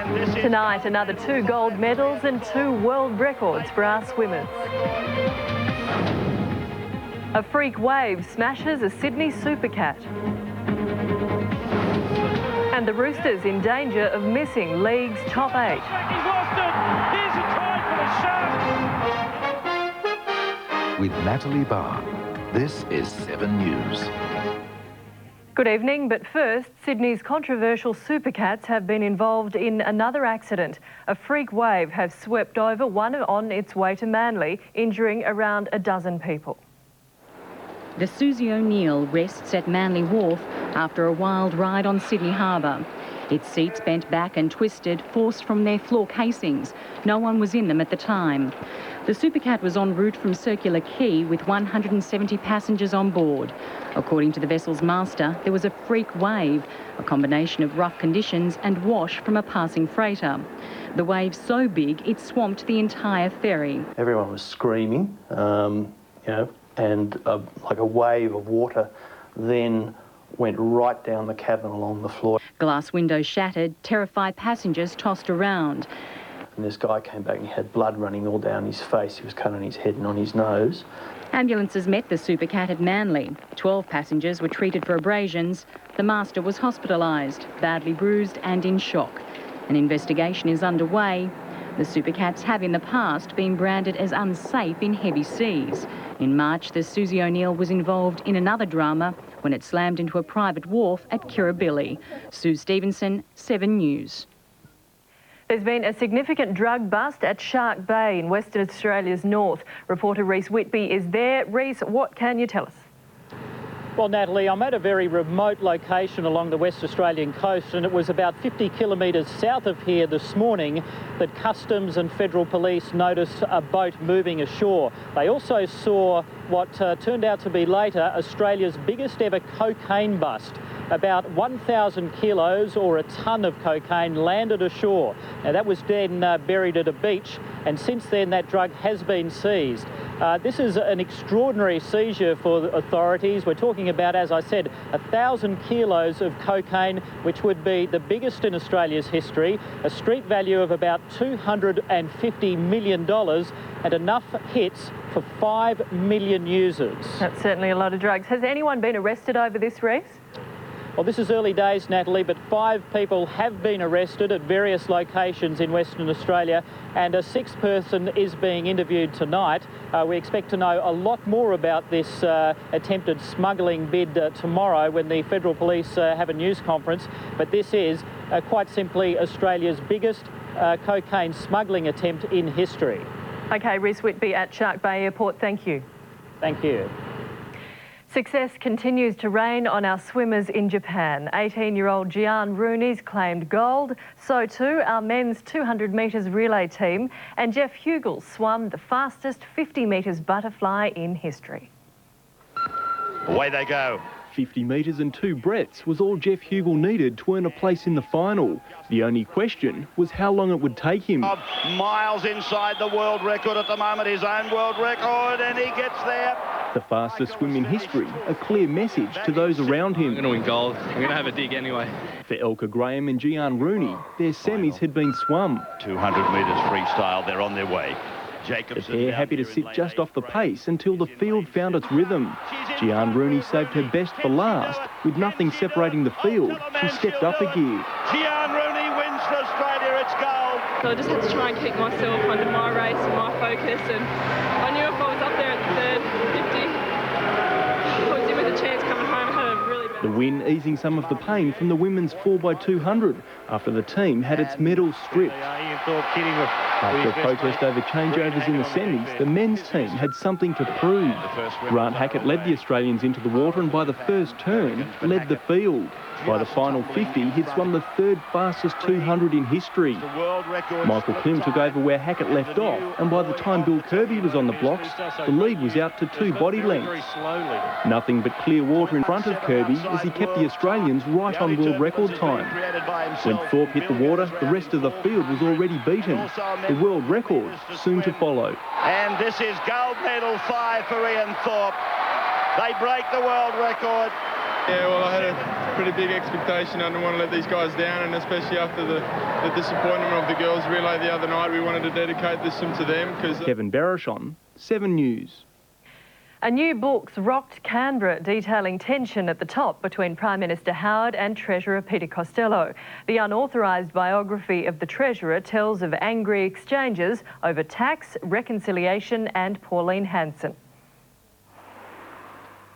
Tonight, another 2 gold medals and 2 world records for our swimmers. A freak wave smashes a Sydney supercat. And the Roosters in danger of missing league's top 8. He's lost it. Here's a try for the Sharks. With Natalie Barr, this is 7 News. Good evening, but first, Sydney's controversial supercats have been involved in another accident. A freak wave has swept over one on its way to Manly, injuring around a dozen people. The Susie O'Neill rests at Manly Wharf after a wild ride on Sydney Harbour. Its seats bent back and twisted, forced from their floor casings. No one was in them at the time. The supercat was en route from Circular Quay with 170 passengers on board. According to the vessel's master, there was a freak wave, a combination of rough conditions and wash from a passing freighter. The wave so big it swamped the entire ferry. Everyone was screaming, and like a wave of water then went right down the cabin along the floor. Glass windows shattered, terrified passengers tossed around. And this guy came back and he had blood running all down his face. He was cut on his head and on his nose. Ambulances met the supercat at Manly. 12 passengers were treated for abrasions. The master was hospitalised, badly bruised and in shock. An investigation is underway. The supercats have in the past been branded as unsafe in heavy seas. In March, the Susie O'Neill was involved in another drama when it slammed into a private wharf at Kirribilli. Sue Stevenson, 7 News. There's been a significant drug bust at Shark Bay in Western Australia's north. Reporter Reese Whitby is there. Reese, what can you tell us? Well, Natalie, I'm at a very remote location along the West Australian coast, and it was about 50 kilometres south of here this morning that Customs and Federal Police noticed a boat moving ashore. They also saw what turned out to be later Australia's biggest ever cocaine bust. About 1,000 kilos or a tonne of cocaine landed ashore. Now, that was then buried at a beach, and since then that drug has been seized. This is an extraordinary seizure for the authorities. We're talking about, as I said, 1,000 kilos of cocaine, which would be the biggest in Australia's history, a street value of about $250 million, and enough hits for 5 million users. That's certainly a lot of drugs. Has anyone been arrested over this, Reese? Well, this is early days, Natalie, but 5 people have been arrested at various locations in Western Australia, and a 6th person is being interviewed tonight. We expect to know a lot more about this attempted smuggling bid tomorrow when the Federal Police have a news conference. But this is quite simply Australia's biggest cocaine smuggling attempt in history. OK, Reese Whitby at Shark Bay Airport, thank you. Thank you. Success continues to reign on our swimmers in Japan. 18-year-old Gian Rooney's claimed gold. So too our men's 200 metres relay team. And Jeff Hugel swam the fastest 50 metres butterfly in history. Away they go. 50 metres and 2 breaths was all Jeff Hugel needed to earn a place in the final. The only question was how long it would take him. Miles inside the world record at the moment, his own world record, and he gets there. The fastest swim in history, a clear message to those around him. We're going to win gold. We're going to have a dig anyway. For Elka Graham and Gian Rooney, their semis had been swum. 200 metres freestyle, they're on their way. The pair happy to sit just off the pace until the field found its rhythm. Gian Rooney saved her best for last. With nothing separating the field, she stepped up a gear. Gian Rooney wins for Australia, it's gold. So I just had to try and keep myself under my race and my focus, and I knew if I was up there at the third 50, I was in with a chance coming home. I had a really bad... The win easing some of the pain from the women's 4x200 after the team had its medals stripped. After a protest over changeovers in the semis, the men's team had something to prove. Grant Hackett led the Australians into the water and by the first turn, led the field. By the final 50, he'd swum the 3rd fastest 200 in history. Michael Klim took over where Hackett left off, and by the time Bill Kirby was on the blocks, the lead was out to 2 body lengths. Nothing but clear water in front of Kirby as he kept the Australians right on world record time. When Thorpe hit the water, the rest of the field was already beaten. The world record soon to follow. And this is gold medal 5 for Ian Thorpe. They break the world record. Yeah, well, I had a pretty big expectation. I didn't want to let these guys down, and especially after the disappointment of the girls' relay the other night, we wanted to dedicate this to them. Because Kevin Barishon, 7 News. A new book's rocked Canberra, detailing tension at the top between Prime Minister Howard and Treasurer Peter Costello. The unauthorised biography of the Treasurer tells of angry exchanges over tax, reconciliation and Pauline Hanson.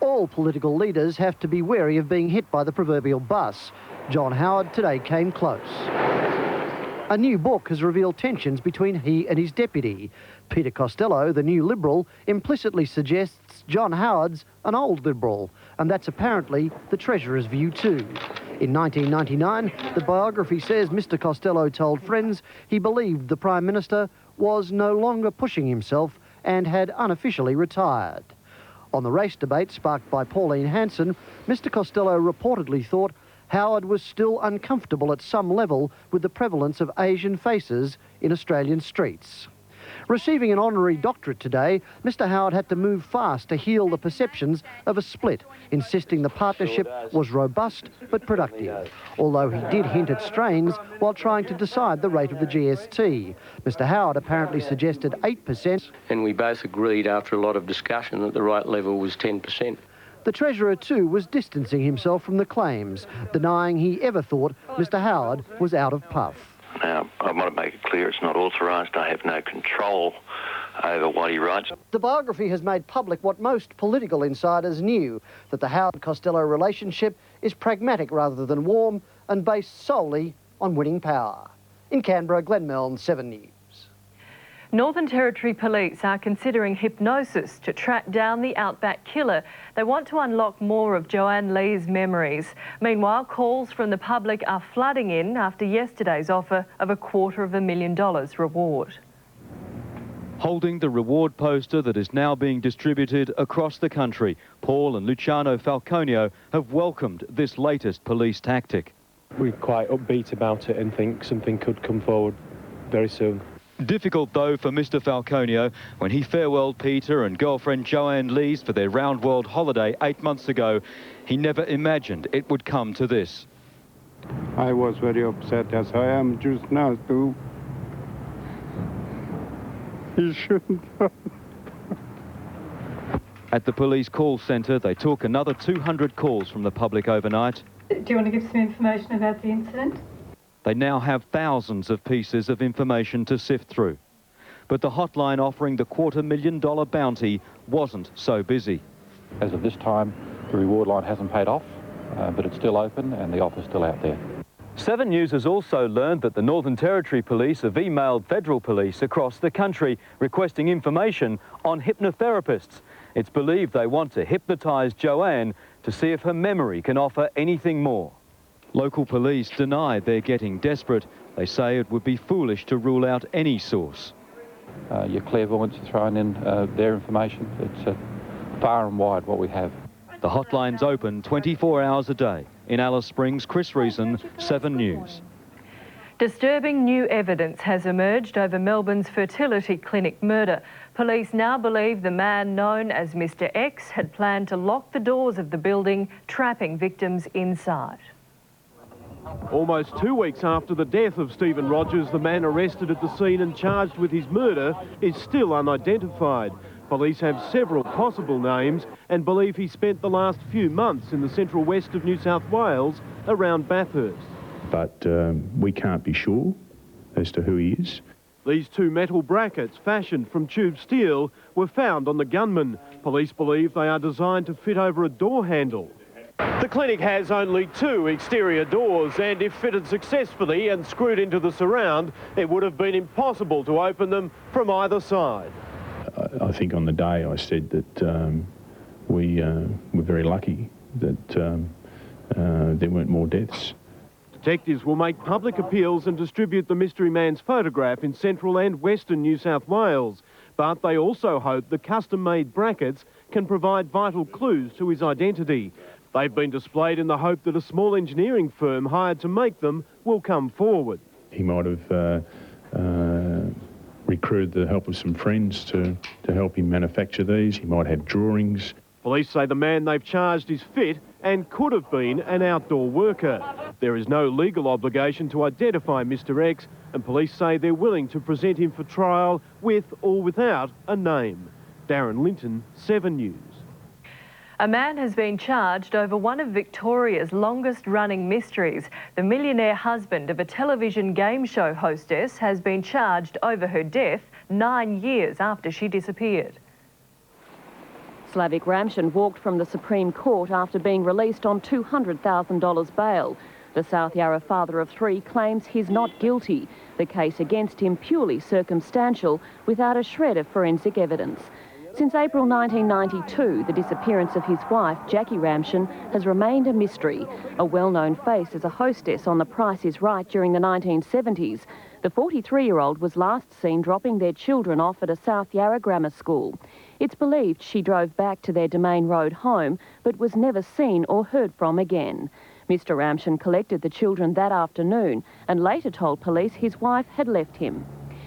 All political leaders have to be wary of being hit by the proverbial bus. John Howard today came close. A new book has revealed tensions between he and his deputy. Peter Costello, the new Liberal, implicitly suggests John Howard's an old Liberal, and that's apparently the Treasurer's view too. In 1999, the biography says Mr Costello told friends he believed the Prime Minister was no longer pushing himself and had unofficially retired. On the race debate sparked by Pauline Hanson, Mr Costello reportedly thought Howard was still uncomfortable at some level with the prevalence of Asian faces in Australian streets. Receiving an honorary doctorate today, Mr Howard had to move fast to heal the perceptions of a split, insisting the partnership was robust but productive, although he did hint at strains while trying to decide the rate of the GST. Mr Howard apparently suggested 8%. And we both agreed after a lot of discussion that the right level was 10%. The Treasurer too was distancing himself from the claims, denying he ever thought Mr Howard was out of puff. Now, I want to make it clear it's not authorised. I have no control over what he writes. The biography has made public what most political insiders knew, that the Howard-Costello relationship is pragmatic rather than warm and based solely on winning power. In Canberra, Glenn Milne, 7 News. Northern Territory Police are considering hypnosis to track down the Outback killer. They want to unlock more of Joanne Lee's memories. Meanwhile, calls from the public are flooding in after yesterday's offer of a $250,000 reward. Holding the reward poster that is now being distributed across the country, Paul and Luciano Falconio have welcomed this latest police tactic. We're quite upbeat about it and think something could come forward very soon. Difficult, though, for Mr Falconio when he farewelled Peter and girlfriend Joanne Lees for their round world holiday 8 months ago. He never imagined it would come to this. I was very upset, as I am just now, too. He shouldn't have. At the police call centre, they took another 200 calls from the public overnight. Do you want to give some information about the incident? They now have thousands of pieces of information to sift through. But the hotline offering the $250,000 bounty wasn't so busy. As of this time, the reward line hasn't paid off, but it's still open and the offer's still out there. 7 News has also learned that the Northern Territory Police have emailed federal police across the country requesting information on hypnotherapists. It's believed they want to hypnotise Joanne to see if her memory can offer anything more. Local police deny they're getting desperate. They say it would be foolish to rule out any source. Your clairvoyants are throwing in their information. It's far and wide what we have. The hotline's open 24 hours a day. In Alice Springs, Chris Reason, 7 News. Disturbing new evidence has emerged over Melbourne's fertility clinic murder. Police now believe the man known as Mr X had planned to lock the doors of the building, trapping victims inside. Almost 2 weeks after the death of Stephen Rogers, the man arrested at the scene and charged with his murder is still unidentified. Police have several possible names and believe he spent the last few months in the central west of New South Wales around Bathurst. But we can't be sure as to who he is. These 2 metal brackets, fashioned from tube steel, were found on the gunman. Police believe they are designed to fit over a door handle. The clinic has only 2 exterior doors, and if fitted successfully and screwed into the surround, it would have been impossible to open them from either side. I think on the day I said that we were very lucky that there weren't more deaths. Detectives will make public appeals and distribute the mystery man's photograph in central and western New South Wales. But they also hope the custom-made brackets can provide vital clues to his identity. They've been displayed in the hope that a small engineering firm hired to make them will come forward. He might have recruited the help of some friends to help him manufacture these. He might have drawings. Police say the man they've charged is fit and could have been an outdoor worker. There is no legal obligation to identify Mr X, and police say they're willing to present him for trial with or without a name. Darren Linton, 7 News. A man has been charged over one of Victoria's longest-running mysteries. The millionaire husband of a television game show hostess has been charged over her death 9 years after she disappeared. Slavik Ramshin walked from the Supreme Court after being released on $200,000 bail. The South Yarra father of 3 claims he's not guilty. The case against him purely circumstantial, without a shred of forensic evidence. Since April 1992, the disappearance of his wife, Jackie Ramshin, has remained a mystery. A well-known face as a hostess on The Price is Right during the 1970s, the 43-year-old was last seen dropping their children off at a South Yarra grammar school. It's believed she drove back to their Domain Road home, but was never seen or heard from again. Mr Ramshin collected the children that afternoon and later told police his wife had left him.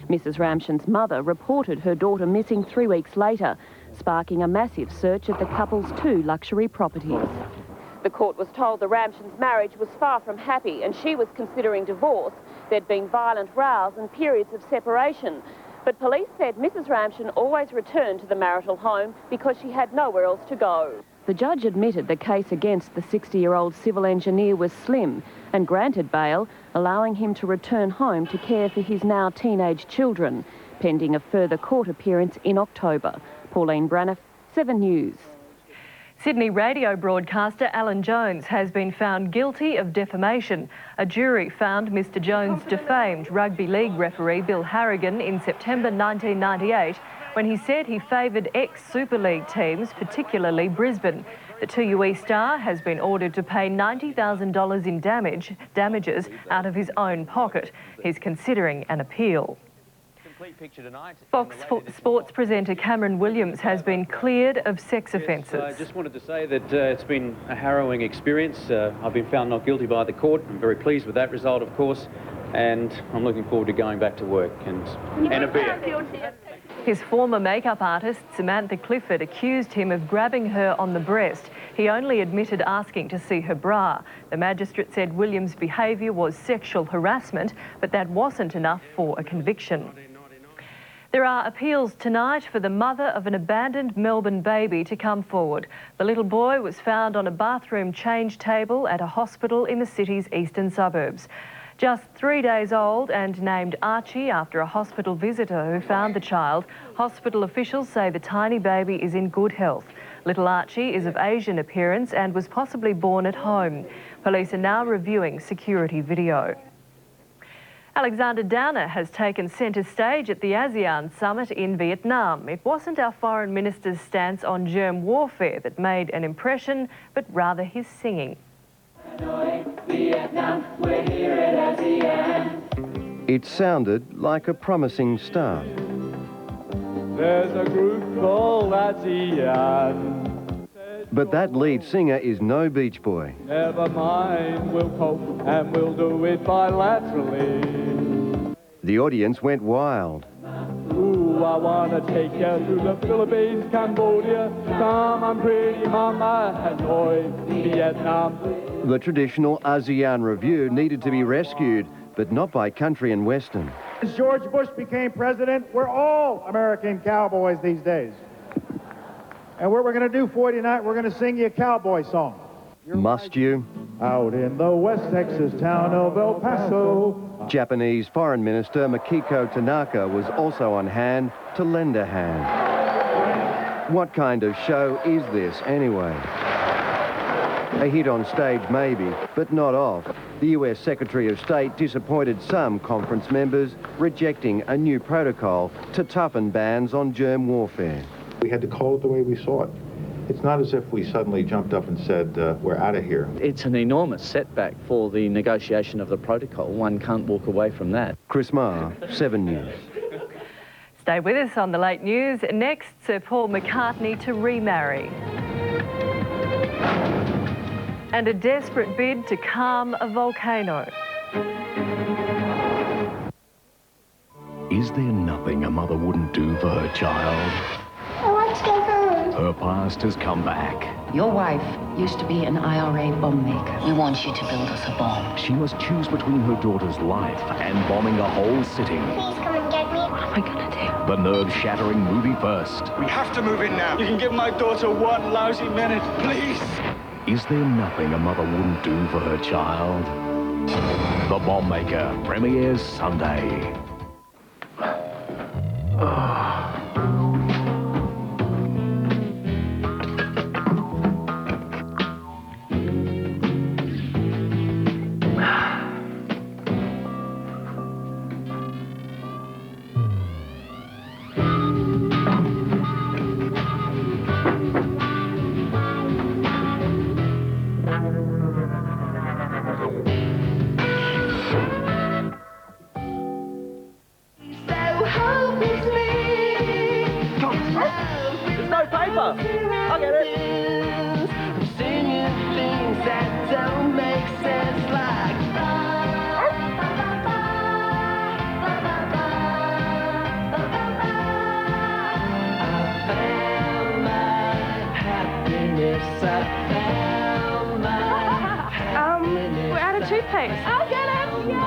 Mrs Ramshin's mother reported her daughter missing 3 weeks later, sparking a massive search of the couple's 2 luxury properties. The court was told the Ramshins' marriage was far from happy and she was considering divorce. There'd been violent rows and periods of separation. But police said Mrs Ramshin always returned to the marital home because she had nowhere else to go. The judge admitted the case against the 60-year-old civil engineer was slim and granted bail, allowing him to return home to care for his now teenage children, pending a further court appearance in October. Pauline Braniff, 7 News. Sydney radio broadcaster Alan Jones has been found guilty of defamation. A jury found Mr Jones defamed rugby league referee Bill Harrigan in September 1998 when he said he favoured ex-Super League teams, particularly Brisbane. The 2UE star has been ordered to pay $90,000 in damages out of his own pocket. He's considering an appeal. Fox Sports presenter Cameron Williams has been cleared of sex offences. I just wanted to say that it's been a harrowing experience. I've been found not guilty by the court. I'm very pleased with that result, of course, and I'm looking forward to going back to work and a beer. His former makeup artist, Samantha Clifford, accused him of grabbing her on the breast. He only admitted asking to see her bra. The magistrate said Williams' behaviour was sexual harassment, but that wasn't enough for a conviction. There are appeals tonight for the mother of an abandoned Melbourne baby to come forward. The little boy was found on a bathroom change table at a hospital in the city's eastern suburbs. Just 3 days old and named Archie after a hospital visitor who found the child, hospital officials say the tiny baby is in good health. Little Archie is of Asian appearance and was possibly born at home. Police are now reviewing security video. Alexander Downer has taken centre stage at the ASEAN summit in Vietnam. It wasn't our foreign minister's stance on germ warfare that made an impression, but rather his singing. Vietnam, we're here at ASEAN. It sounded like a promising start. There's a group called ASEAN. But that lead singer is no Beach Boy. Never mind, we'll cope and we'll do it bilaterally. The audience went wild. Ooh, I want to take you to the Philippines, Cambodia, come on pretty mama, Hanoi, Vietnam. The traditional ASEAN review needed to be rescued, but not by country and western. As George Bush became president, we're all American cowboys these days. And what we're going to do for you tonight, we're going to sing you a cowboy song. Must you? Out in the West Texas town of El Paso. Japanese Foreign Minister Makiko Tanaka was also on hand to lend a hand. What kind of show is this anyway? A hit on stage maybe, but not off. The US Secretary of State disappointed some conference members, rejecting a new protocol to toughen bans on germ warfare. We had to call it the way we saw it. It's not as if we suddenly jumped up and said, we're out of here. It's an enormous setback for the negotiation of the protocol. One can't walk away from that. Chris Marr, 7 News. Stay with us on the late news. Next, Sir Paul McCartney to remarry. And a desperate bid to calm a volcano. Is there nothing a mother wouldn't do for her child? I want to go home. Her past has come back. Your wife used to be an IRA bomb maker. We want you to build us a bomb. She must choose between her daughter's life and bombing a whole city. Please come and get me. What am I gonna do? The nerve-shattering movie first. We have to move in now. You can give my daughter one lousy minute, please. Is there nothing a mother wouldn't do for her child? The Bomb Maker premieres Sunday. There's no paper. I get it. Singing things that don't make sense like I found my happiness. I found my happiness. We're out of toothpaste. I'll get it. Yeah.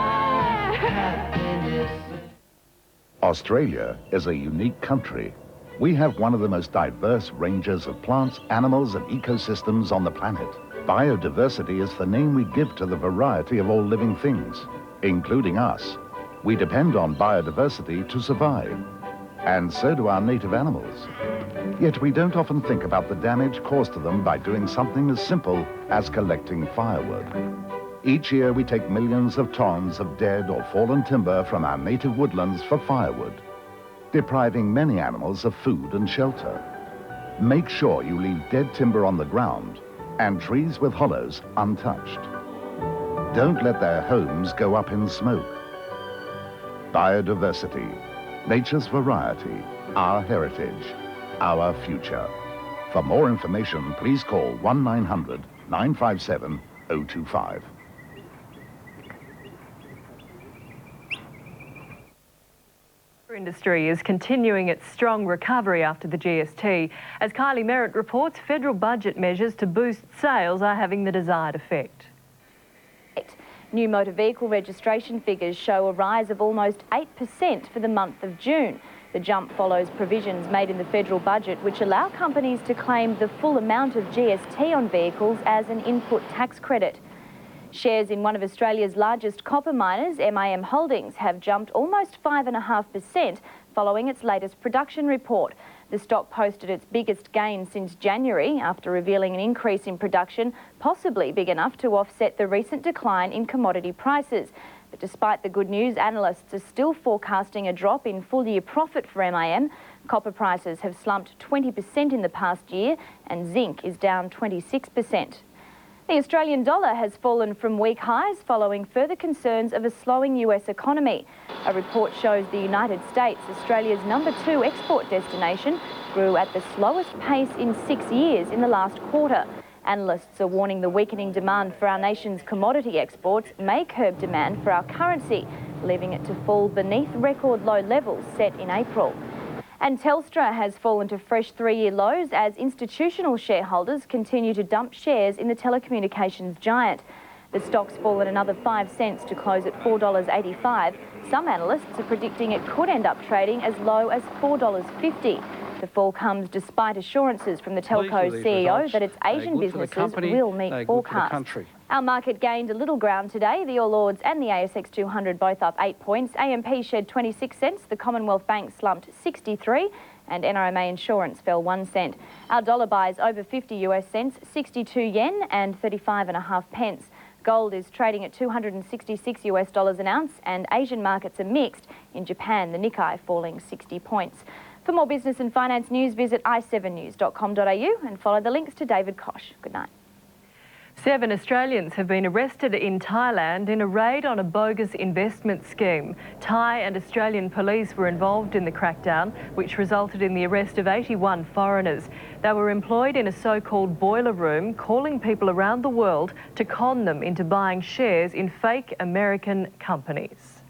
Australia is a unique country. We have one of the most diverse ranges of plants, animals, and ecosystems on the planet. Biodiversity is the name we give to the variety of all living things, including us. We depend on biodiversity to survive, and so do our native animals. Yet we don't often think about the damage caused to them by doing something as simple as collecting firewood. Each year we take millions of tons of dead or fallen timber from our native woodlands for firewood, depriving many animals of food and shelter. Make sure you leave dead timber on the ground and trees with hollows untouched. Don't let their homes go up in smoke. Biodiversity, nature's variety, our heritage, our future. For more information, please call 1-900-957-025. Industry is continuing its strong recovery after the GST. As Kylie Merritt reports, federal budget measures to boost sales are having the desired effect. New motor vehicle registration figures show a rise of almost 8% for the month of June. The jump follows provisions made in the federal budget which allow companies to claim the full amount of GST on vehicles as an input tax credit. Shares in one of Australia's largest copper miners, MIM Holdings, have jumped almost 5.5% following its latest production report. The stock posted its biggest gain since January after revealing an increase in production, possibly big enough to offset the recent decline in commodity prices. But despite the good news, analysts are still forecasting a drop in full-year profit for MIM. Copper prices have slumped 20% in the past year and zinc is down 26%. The Australian dollar has fallen from week highs following further concerns of a slowing US economy. A report shows the United States, Australia's #2 export destination, grew at the slowest pace in 6 years in the last quarter. Analysts are warning the weakening demand for our nation's commodity exports may curb demand for our currency, leaving it to fall beneath record low levels set in April. And Telstra has fallen to fresh 3-year lows as institutional shareholders continue to dump shares in the telecommunications giant. The stock's fallen another 5 cents to close at $4.85. Some analysts are predicting it could end up trading as low as $4.50. The fall comes despite assurances from the telco's CEO that its Asian businesses will meet forecasts. Our market gained a little ground today. The All Ords and the ASX 200 both up 8 points. AMP shed 26 cents, the Commonwealth Bank slumped 63, and NRMA Insurance fell 1 cent. Our dollar buys over 50 US cents, 62 yen and 35.5 pence. Gold is trading at $266 US an ounce, and Asian markets are mixed. In Japan, the Nikkei falling 60 points. For more business and finance news, visit i7news.com.au and follow the links to David Kosh. Good night. 7 Australians have been arrested in Thailand in a raid on a bogus investment scheme. Thai and Australian police were involved in the crackdown, which resulted in the arrest of 81 foreigners. They were employed in a so-called boiler room, calling people around the world to con them into buying shares in fake American companies.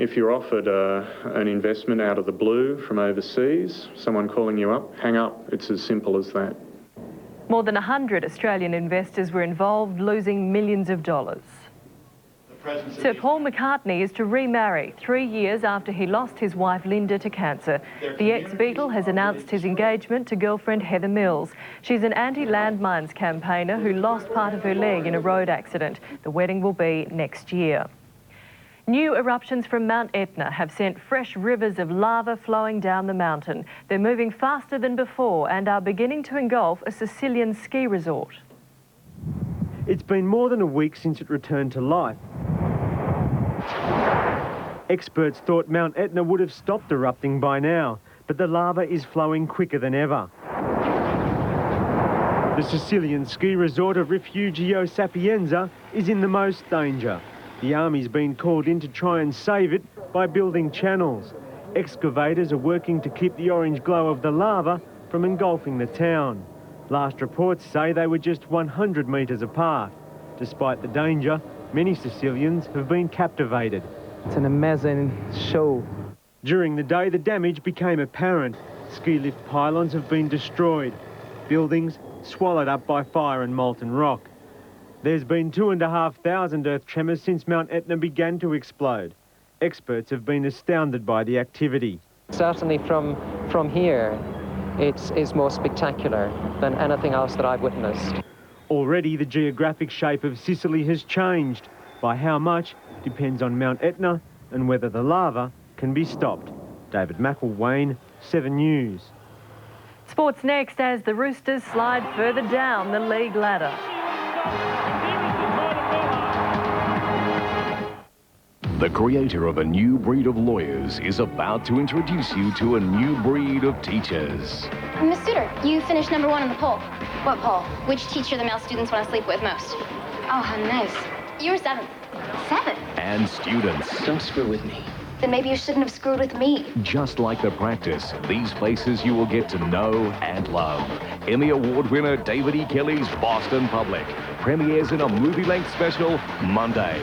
If you're offered an investment out of the blue from overseas, someone calling you up, hang up. It's as simple as that. More than 100 Australian investors were involved, losing millions of dollars. Sir Paul McCartney is to remarry 3 years after he lost his wife Linda to cancer. The ex-Beatle has announced his engagement to girlfriend Heather Mills. She's an anti-landmines campaigner who lost part of her leg in a road accident. The wedding will be next year. New eruptions from Mount Etna have sent fresh rivers of lava flowing down the mountain. They're moving faster than before and are beginning to engulf a Sicilian ski resort. It's been more than a week since it returned to life. Experts thought Mount Etna would have stopped erupting by now, but the lava is flowing quicker than ever. The Sicilian ski resort of Rifugio Sapienza is in the most danger. The army's been called in to try and save it by building channels. Excavators are working to keep the orange glow of the lava from engulfing the town. Last reports say they were just 100 metres apart. Despite the danger, many Sicilians have been captivated. It's an amazing show. During the day, the damage became apparent. Ski lift pylons have been destroyed. Buildings swallowed up by fire and molten rock. There's been 2,500 earth tremors since Mount Etna began to explode. Experts have been astounded by the activity. Certainly from here, it's more spectacular than anything else that I've witnessed. Already the geographic shape of Sicily has changed. By how much depends on Mount Etna and whether the lava can be stopped. David McElwain, 7 News. Sports next as the Roosters slide further down the league ladder. The creator of a new breed of lawyers is about to introduce you to a new breed of teachers. Miss Suter, you finished #1 on the poll. What poll? Which teacher the male students want to sleep with most? Oh, how nice. You were 7th. 7th? And students. Don't screw with me. Then maybe you shouldn't have screwed with me. Just like the practice, these faces you will get to know and love. Emmy Award winner David E. Kelly's Boston Public premieres in a movie-length special Monday.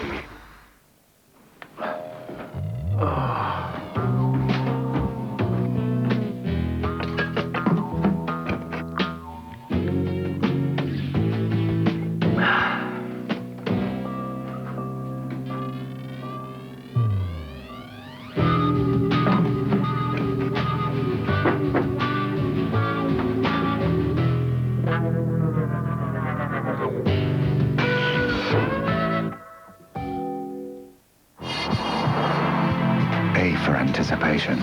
A for anticipation.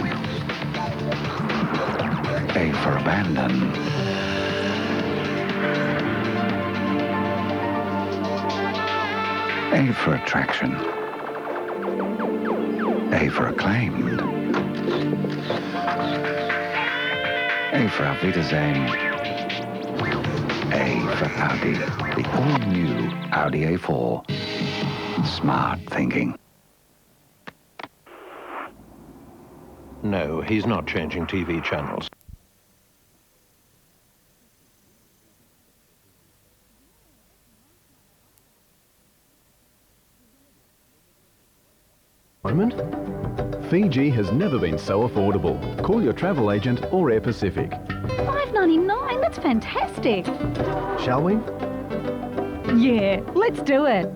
A for abandon. A for attraction. A for acclaimed. A for Auf Wiedersehen. A for Audi. The all-new Audi A4. Smart thinking. No, he's not changing TV channels. Fiji has never been so affordable. Call your travel agent or Air Pacific. $5.99, that's fantastic. Shall we? Yeah, let's do it.